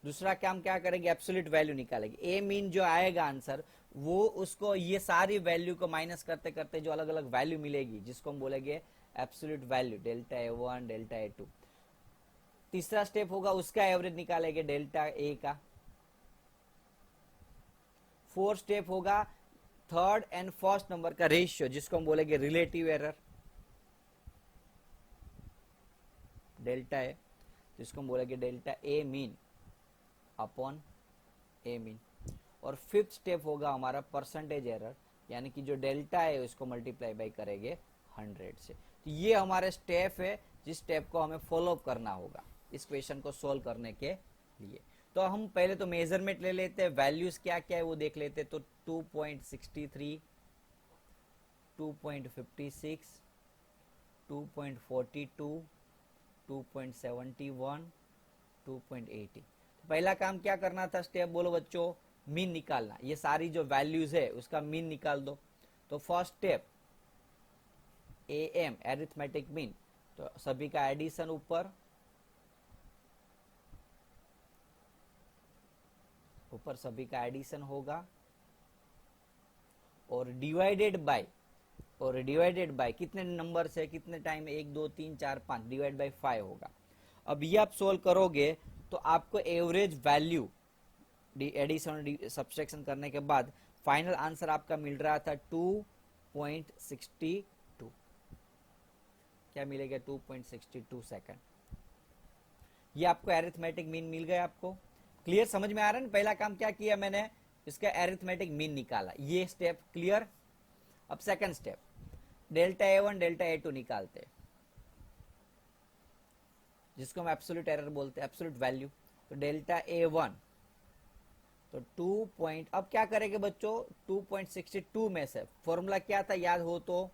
दूसरा काम क्या करेंगे, एब्सोल्यूट वैल्यू निकालेंगे। ए मीन जो आएगा आंसर, वो उसको ये सारी वैल्यू को माइनस करते करते जो अलग अलग वैल्यू मिलेगी, जिसको हम बोलेंगे absolute value, delta A1 delta A2। तीसरा स्टेप होगा उसका एवरेज निकालेंगे डेल्टा ए का। फोर्थ स्टेप होगा थर्ड एंड फर्स्ट नंबर का रेशियो, जिसको हम बोलेंगे रिलेटिव एरर, डेल्टा ए, जिसको हम बोलेंगे delta A mean upon A mean. और फिफ्थ स्टेप होगा हमारा परसेंटेज एरर, यानी कि जो डेल्टा है उसको मल्टीप्लाई बाय करेंगे 100 से। तो ये हमारे स्टेप है जिस स्टेप को हमें फॉलो करना होगा इस क्वेश्चन को सोल्व करने के लिए। तो हम पहले तो मेजरमेंट ले लेते हैं, वैल्यूज क्या क्या है वो देख लेते हैं। तो 2.63, 2.56, 2.42, 2.71, 2.80। पहला काम क्या करना था, स्टेप बोलो बच्चों, मीन निकालना। ये सारी जो वैल्यूज है उसका मीन निकाल दो। तो first step am arithmetic mean, तो सभी का एडिशन ऊपर सभी का एडिशन होगा और डिवाइडेड बाय कितने नंबर से कितने टाइम, 1 2 3 4 5 डिवाइड बाय 5 होगा। अब ये आप सोल्व करोगे तो आपको एवरेज वैल्यू एडिशन सब्सट्रैक्शन करने के बाद फाइनल आंसर आपका मिल रहा था 2.62। क्या मिलेगा? 2.62 सेकंड। ये आपको एरिथमेटिक मीन मिल गया। आपको क्लियर समझ में आ रहा है? पहला काम क्या किया मैंने, इसका एरिथमेटिक मीन निकाला, ये स्टेप क्लियर। अब second step delta A1 delta A2 निकालते हैं, जिसको हम एब्सोल्यूट एरर बोलते हैं, एब्सोल्यूट वैल्यू। तो डेल्टा A1 तो 2 अब क्या करेंगे बच्चों, 2.62 में से फॉर्मूला क्या था याद हो तो,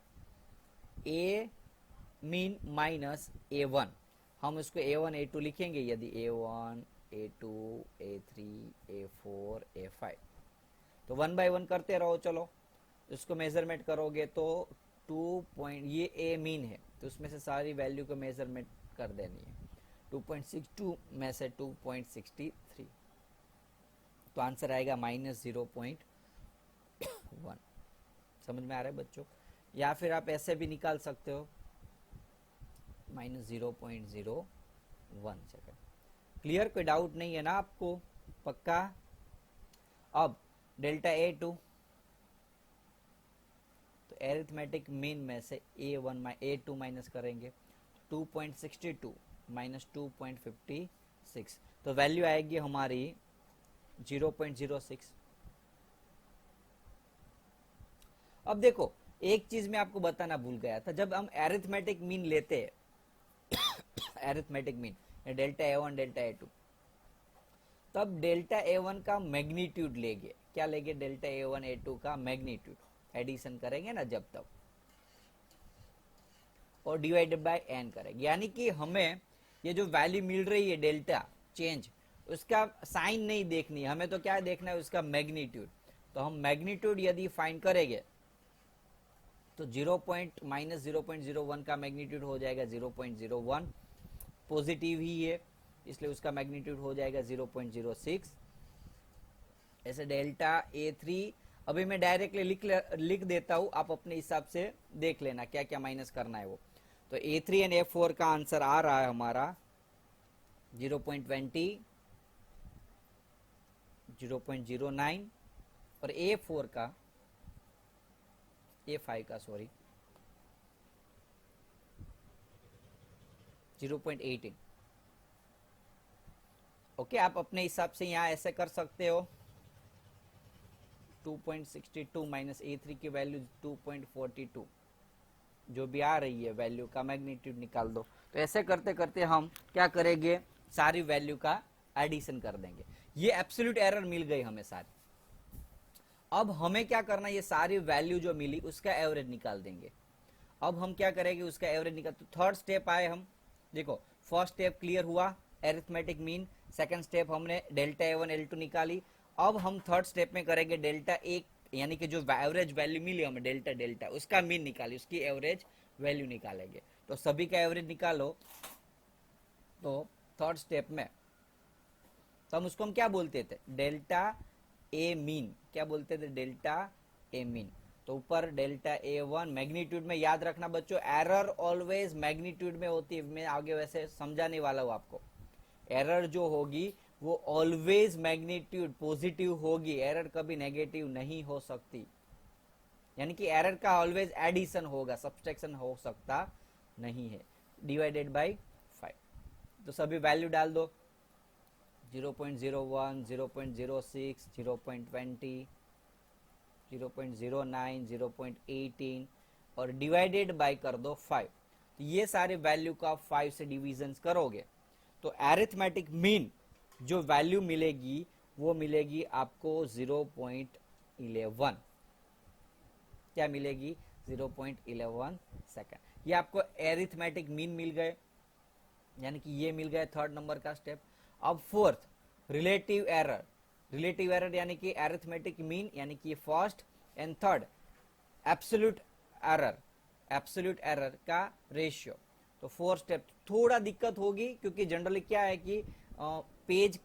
ए मीन माइनस A1। हम इसको A1 A2 लिखेंगे, यदि A1 A2 A3 A4 A5। तो 1 बाय 1 करते रहो चलो। इसको मेजरमेंट करोगे तो 2 ये ए मीन है तो उसमें से सारी वैल्यू को मेजरमेंट कर देनी है। 2.62 में से 2.63, तो आंसर आएगा -0.1। समझ में आ रहा है बच्चों? या फिर आप ऐसे भी निकाल सकते हो, -0.01 सेकंड। क्लियर? कोई डाउट नहीं है ना आपको? पक्का? अब डेल्टा A2 तो एरिथमेटिक मीन में से A2 माइनस करेंगे, 2.62 माइनस 2.56, तो वैल्यू आएगी हमारी 0.06। अब देखो एक चीज मैं आपको बताना भूल गया था, जब हम एरिथमेटिक मीन लेते हैं arithmetic mean delta A1 delta A2, तब डेल्टा A1 का मैग्नीट्यूड लेंगे। क्या लेंगे? डेल्टा A1 A2 का मैग्नीट्यूड, एडिशन करेंगे ना जब तब, और डिवाइडेड बाय n करेंगे। यानी कि हमें ये जो वैल्यू मिल रही है डेल्टा चेंज, उसका साइन नहीं देखनी है हमें, तो क्या देखना है? उसका मैग्नीट्यूड। तो हम मैग्नीट्यूड यदि फाइंड करेंगे तो -0.01 का मैग्नीट्यूड हो जाएगा 0.01, पॉजिटिव ही है इसलिए उसका मैग्नीट्यूड हो जाएगा 0.06। ऐसे डेल्टा A3 अभी मैं डायरेक्टली लिख देता हूं, आप अपने हिसाब से देख लेना क्या क्या माइनस करना है वो। तो A3 एंड A4 का आंसर आ रहा है हमारा 0.20, 0.09, और A4 का A5 का 0.05 0.18। ओके, आप अपने हिसाब से यहाँ ऐसे कर सकते हो। 2.62 माइनस A3 की वैल्यू 2.42, जो भी आ रही है वैल्यू का मैग्नीट्यूड निकाल दो। तो ऐसे करते करते हम क्या करेंगे, सारी वैल्यू का एडिशन कर देंगे। ये एब्सोल्यूट एरर मिल गई हमें सारी। अब हमें क्या करना, ये सारी वैल्यू जो मिली उसका एवरेज निकाल देंगे। अब हम क्या करेंगे, उसका एवरेज निकाल, तो थर्ड स्टेप आए हम। देखो, फर्स्ट स्टेप क्लियर हुआ, एरिथमेटिक मीन। सेकंड स्टेप हमने डेल्टा A1 L2 निकाली। अब हम थर्ड स्टेप में करेंगे डेल्टा एक, यानी कि जो एवरेज वैल्यू मिली हमें डेल्टा डेल्टा, उसका मीन निकाली, उसकी एवरेज वैल्यू निकालेंगे। तो सभी का एवरेज निकालो। तो थर्ड स्टेप में तो उसको हम क्या बोलते थे, डेल्टा ए मीन। क्या बोलते थे, डेल्टा ए मीन। तो ऊपर डेल्टा A1 मैग्नीट्यूड में, याद रखना बच्चों, एरर ऑलवेज मैग्नीट्यूड में होती है। मैं आगे वैसे समझाने वाला हूं आपको। एरर जो होगी वो ऑलवेज मैग्नीट्यूड पॉजिटिव होगी, एरर कभी नेगेटिव नहीं हो सकती। यानी कि एरर का ऑलवेज एडिशन होगा, सब्सट्रैक्शन हो सकता नहीं है। Divided by 5। तो सभी वैल्यू डाल दो, 0.01, 0.06, 0.20, 0.09, 0.18 और डिवाइडेड बाय कर दो 5। तो ये सारे वैल्यू का 5 से डिविजन करोगे तो एरिथमेटिक मीन जो वैल्यू मिलेगी वो मिलेगी आपको 0.11। क्या मिलेगी, 0.11 सेकंड। ये आपको एरिथमेटिक मीन मिल गए, यानी कि ये मिल गया थर्ड नंबर का स्टेप। अब fourth, relative error. Relative error यानी कि एरिथमेटिक मीन, यानी कि first and third absolute error, absolute error का रेशियो। तो 4 स्टेप थोड़ा दिक्कत होगी, क्योंकि जनरली क्या है कि पेज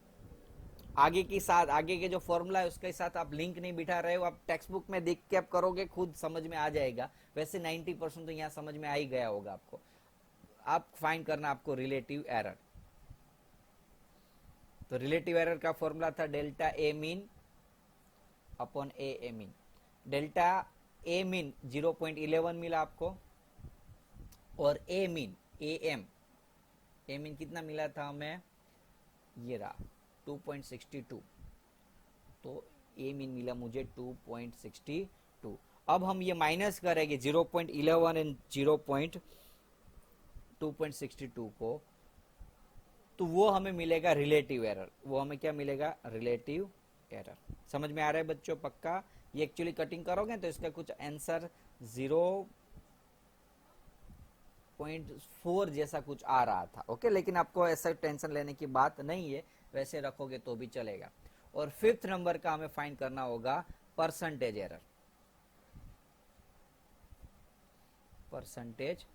आगे के साथ, आगे के जो फॉर्मूला है उसके साथ आप लिंक नहीं बिठा रहे हो। आप टेक्स्ट बुक में देख के आप करोगे, खुद समझ में आ जाएगा। वैसे 90% तो यहाँ समझ में आ ही गया होगा आपको। आप फाइंड करना आपको रिलेटिव एरर। तो रिलेटिव एरर का फॉर्मूला था delta A mean upon A mean. Delta A mean 0.11 मिला आपको, और ए मीन ए मीन कितना मिला था हमें, ये रहा 2.62। तो ए मीन मिला मुझे 2.62। अब हम ये माइनस करेंगे 0.11 एंड 2.62 को, तो वो हमें मिलेगा रिलेटिव एरर। वो हमें क्या मिलेगा, रिलेटिव एरर। समझ में आ रहा है बच्चों, पक्का? ये एक्चुअली कटिंग करोगे तो इसका कुछ आंसर 0.4 जैसा कुछ आ रहा था। ओके, लेकिन आपको ऐसा टेंशन लेने की बात नहीं है, वैसे रखोगे तो भी चलेगा। और फिफ्थ नंबर का हमें फाइंड करना होगा percentage error. Percentage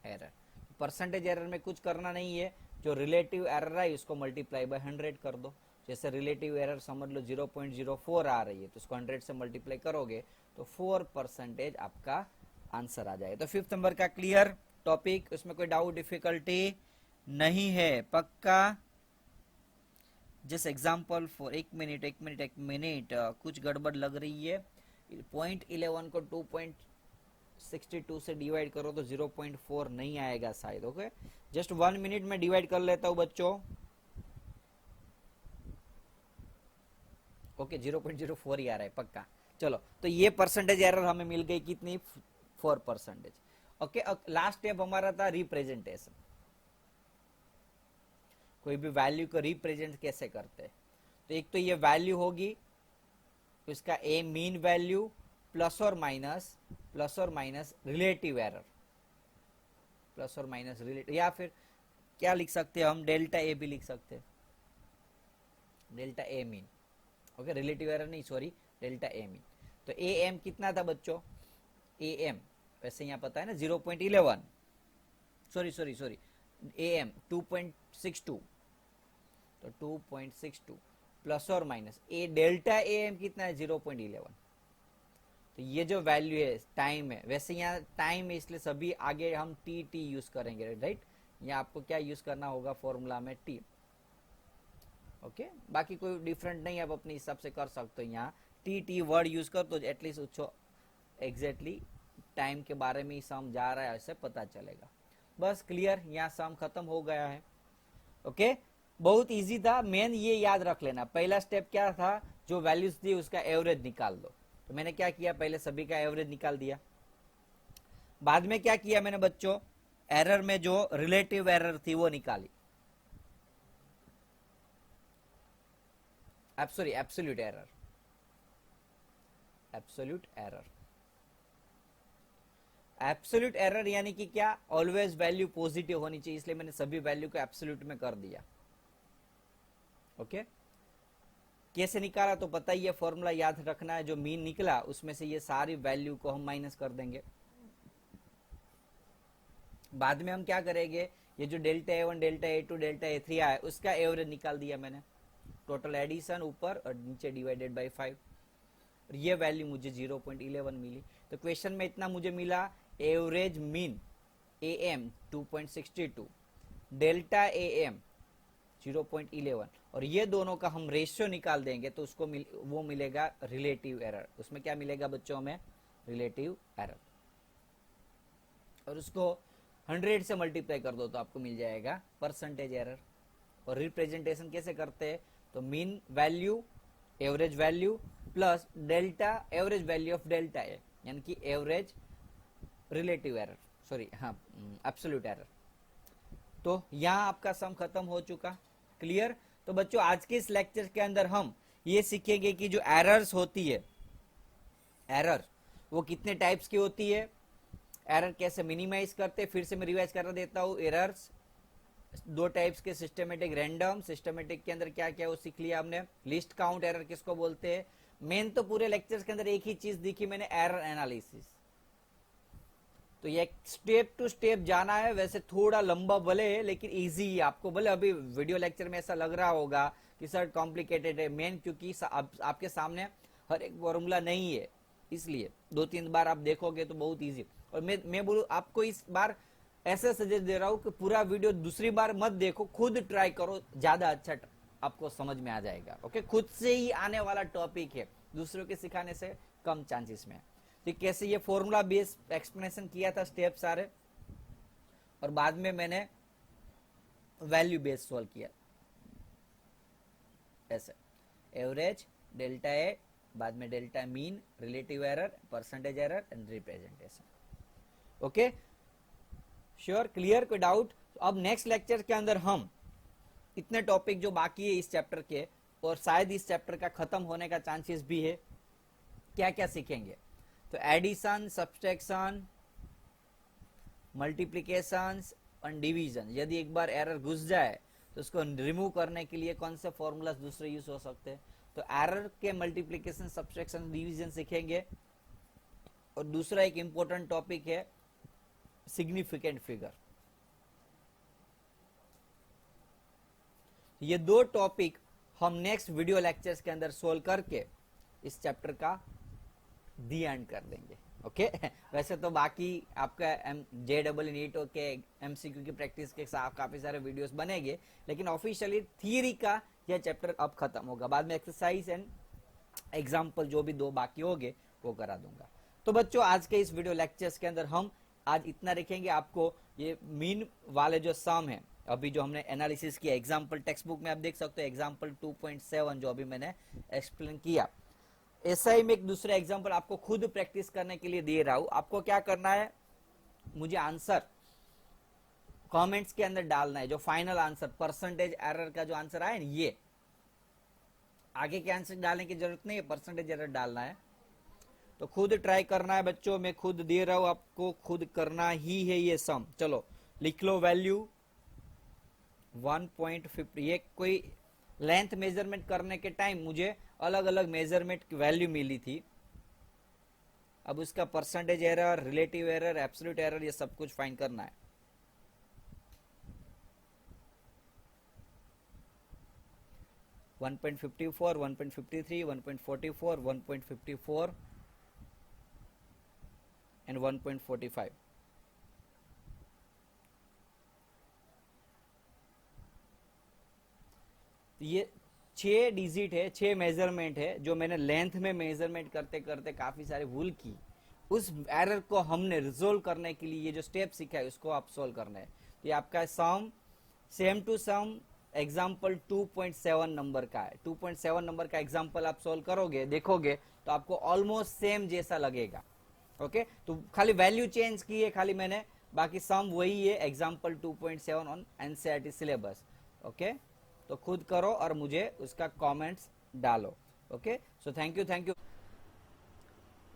error, percentage error में कुछ करना नहीं है, जो रिलेटिव एरर है उसको मल्टीप्लाई बाय 100 कर दो। जैसे रिलेटिव एरर समझ लो 0.04 आ रही है, तो उसको 100 से मल्टीप्लाई करोगे तो 4% आपका आंसर आ जाएगा। तो फिफ्थ नंबर का क्लियर टॉपिक, उसमें कोई डाउट डिफिकल्टी नहीं है, पक्का? जस्ट एग्जाम्पल फॉर, एक मिनट, कुछ गड़बड़ लग रही है। 0.11 को 2.62 से डिवाइड करो तो 0.4 नहीं आएगा शायद। ओके, जस्ट 1 मिनट में डिवाइड कर लेता हूं बच्चों। ओके, 0.04 ही आ रहा है, पक्का। चलो, तो ये परसेंटेज एरर हमें मिल गई कितनी, 4%। ओके, अब लास्ट स्टेप हमारा था रिप्रेजेंटेशन। कोई भी वैल्यू को रिप्रेजेंट कैसे करते हैं, तो एक तो ये वैल्यू होगी, तो इसका ए मीन वैल्यू प्लस और माइनस रिलेटिव एरर, प्लस और माइनस रिलेटिव, या फिर क्या लिख सकते हैं हम, डेल्टा ए भी लिख सकते हैं, delta A mean. Okay, relative error नहीं, सॉरी, डेल्टा ए मीन। तो ए एम कितना था बच्चों, ए एम वैसे यहाँ पता है ना 0.11, सॉरी ए एम 2.62, तो 2.62 प्लस और minus A delta A M कितना है 0.11। तो ये जो वैल्यू है टाइम है, वैसे यहाँ टाइम है इसलिए सभी आगे हम टी यूज करेंगे, राइट? यहाँ आपको क्या यूज करना होगा फॉर्मूला में, टी। ओके, बाकी कोई डिफरेंट नहीं, आप अपने हिसाब से कर सकते हो। यहाँ टी वर्ड यूज कर तो एटलीस्ट उसको एग्जैक्टली टाइम के बारे में ही समझ आ रहा है, ऐसे पता चलेगा। बस क्लियर, यहाँ सम खत्म हो गया है। ओके, बहुत इजी था। मेन ये याद रख लेना, पहला स्टेप क्या था, जो वैल्यूज दी उसका एवरेज निकाल दो। तो मैंने क्या किया, पहले सभी का एवरेज निकाल दिया। बाद में क्या किया मैंने बच्चों, एरर में जो रिलेटिव एरर थी वो निकाली, absolute error, absolute error. Absolute error यानी कि क्या, ऑलवेज वैल्यू पॉजिटिव होनी चाहिए, इसलिए मैंने सभी वैल्यू को एब्सोल्यूट में कर दिया। ओके, कैसे निकाला तो पता ही है, फॉर्मूला याद रखना है। जो मीन निकला उसमें से ये सारी वैल्यू को हम माइनस कर देंगे। बाद में हम क्या करेंगे, ये जो delta A one, delta A two, delta A three आया उसका एवरेज निकाल दिया मैंने, टोटल एडिशन ऊपर और नीचे डिवाइडेड बाय 5, और ये वैल्यू मुझे 0.11 मिली। तो क्वेश्चन में इतना मुझे मिला, average mean A M 2.62, delta A M 0.11, और ये दोनों का हम रेशियो निकाल देंगे तो उसको वो मिलेगा रिलेटिव एरर। उसमें क्या मिलेगा बच्चों में, रिलेटिव एरर, और उसको 100 से मल्टीप्लाई कर दो तो आपको मिल जाएगा परसेंटेज एरर। और रिप्रेजेंटेशन कैसे करते हैं, तो mean value, average value plus delta, average value of delta A, यानी कि एवरेज रिलेटिव एरर, सॉरी हाँ एब्सोल्यूट एरर। तो यहाँ आपका सम खत्म हो चुका, क्लियर। तो बच्चों आज के इस लेक्चर के अंदर हम ये सीखेंगे कि जो एरर्स होती है, एरर वो कितने टाइप्स की होती है, एरर कैसे मिनिमाइज करते हैं। फिर से मैं रिवाइज कर देता हूँ, एरर्स दो टाइप्स के, सिस्टमेटिक, रैंडम। सिस्टमेटिक के अंदर क्या क्या वो सीख लिया हमने, लिस्ट काउंट एरर किसको बोलते हैं। मेन तो पूरे लेक्चर्स के अंदर एक ही चीज दिखी मैंने, एरर एनालिसिस। तो ये स्टेप टू स्टेप जाना है, वैसे थोड़ा लंबा भले है लेकिन इजी है आपको। भले अभी वीडियो लेक्चर में ऐसा लग रहा होगा कि सर कॉम्प्लिकेटेड है, मेन क्योंकि आपके सामने हर एक फॉर्मूला नहीं है, इसलिए 2-3 बार आप देखोगे तो बहुत इजी। और मैं बोलूं आपको इस बार ऐसे सजेस्ट दे रहा हूं कि पूरा वीडियो दूसरी बार मत देखो, खुद ट्राई करो, ज्यादा अच्छा आपको समझ में आ जाएगा। ओके, खुद से ही आने वाला टॉपिक है, दूसरों के सिखाने से कम चांसेस में। तो कैसे ये फॉर्मूला बेस एक्सप्लेनेशन किया था स्टेप सारे, और बाद में मैंने वैल्यू बेस सॉल्व किया, ऐसे एवरेज, डेल्टा ए, बाद में delta mean, relative error, percentage error and representation. Okay, sure, clear, कोई डाउट। अब नेक्स्ट लेक्चर के अंदर हम इतने टॉपिक जो बाकी है इस चैप्टर के, और शायद इस चैप्टर का खत्म होने का चांसेस भी है, क्या क्या सीखेंगे। तो एडिशन, सब्सट्रैक्शन, मल्टीप्लिकेशन और डिवीजन। यदि एक बार एरर घुस जाए तो उसको रिमूव करने के लिए कौन से फॉर्मूलाज दूसरे यूज हो सकते हैं। तो एरर के मल्टीप्लिकेशन, सब्सट्रैक्शन, डिवीजन सीखेंगे। और दूसरा एक इंपॉर्टेंट टॉपिक है सिग्निफिकेंट फिगर। ये दो टॉपिक हम नेक्स्ट वीडियो लेक्चर्स के अंदर सोल्व करके इस चैप्टर का दी एंड कर देंगे। ओके वैसे तो बाकी आपका JEE नीट के MCQ की प्रैक्टिस के साथ काफी सारे वीडियोस बनेंगे, लेकिन ऑफिशियली थियरी का यह चैप्टर अब खत्म होगा। बाद में एक्सरसाइज एंड एग्जाम्पल जो भी दो बाकी होंगे वो करा दूंगा। तो बच्चों आज के इस वीडियो लेक्चर्स के अंदर हम आज इतना रखेंगे। आपको ये मीन वाले जो सम है, अभी जो हमने एनालिसिस किया, एग्जाम्पल टेक्स्ट बुक में आप देख सकते हो, एग्जाम्पल 2.7 जो अभी मैंने एक्सप्लेन किया, ऐसा ही मैं एक दूसरा एग्जाम्पल आपको खुद प्रैक्टिस करने के लिए दे रहा हूं। आपको क्या करना है, मुझे आंसर कमेंट्स के अंदर डालना है, जो फाइनल आंसर परसेंटेज एरर का जो आंसर आया ना, ये आगे के आंसर डालने की जरूरत नहीं है, परसेंटेज एरर डालना है। तो खुद ट्राई करना है बच्चों, मैं खुद दे रहा हूं आपको, खुद करना ही है ये सम। चलो लिख लो, वैल्यू 1.50। ये कोई लेंथ मेजरमेंट करने के टाइम मुझे अलग अलग मेजरमेंट की वैल्यू मिली थी। अब उसका percentage error, relative error, absolute error, ये सब कुछ फाइंड करना है। One 1.54, 1.53, 1.44, 1.54 and 1.45। ये 6 डिजिट है, 6 मेजरमेंट है, जो मैंने लेंथ में मेजरमेंट करते करते काफी सारी भूल की, उस एरर को हमने रिजोल्व करने के लिए ये जो स्टेप सीखा है उसको आप सोल्व करना है। तो ये आपका sum same to sum example 2.7 number का है। 2.7 नंबर का एग्जाम्पल आप सोल्व करोगे, देखोगे तो आपको ऑलमोस्ट सेम जैसा लगेगा। ओके, तो खाली वैल्यू चेंज की है खाली मैंने, बाकी सम वही है, example 2.7 on NCERT syllabus. Okay, तो खुद करो और मुझे उसका कमेंट्स डालो। Okay, so thank you.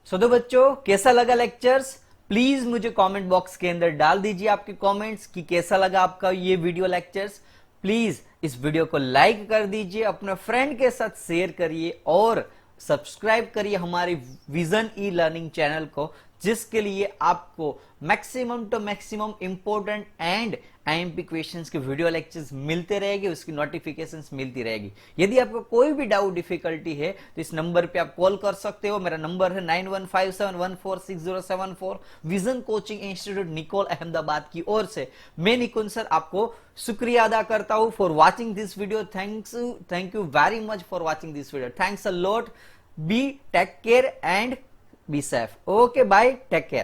So तो बच्चों, कैसा लगा लेक्चर्स? प्लीज मुझे कमेंट बॉक्स के अंदर डाल दीजिए आपके कमेंट्स कि कैसा लगा आपका ये वीडियो लेक्चर्स। प्लीज इस वीडियो को लाइक कर दीजिए, अपने फ्रेंड के साथ शेयर करिए और सब्सक्राइब करिए हमारे विजन ई लर्निंग चैनल को, जिसके लिए आपको maximum to maximum important and IMP questions के वीडियो लेक्चर्स मिलते रहेंगे, उसकी नोटिफिकेशंस मिलती रहेगी। यदि आपको कोई भी डाउट डिफिकल्टी है तो इस नंबर पे आप कॉल कर सकते हो। मेरा नंबर है 9157146074। Vision coaching institute Nikol Ahmedabad की ओर से मैं निकुंज सर आपको शुक्रिया अदा करता हूं for watching this video. Thank you very much for watching this video. Thanks a lot. Be take care and be safe. Okay, bye, take care.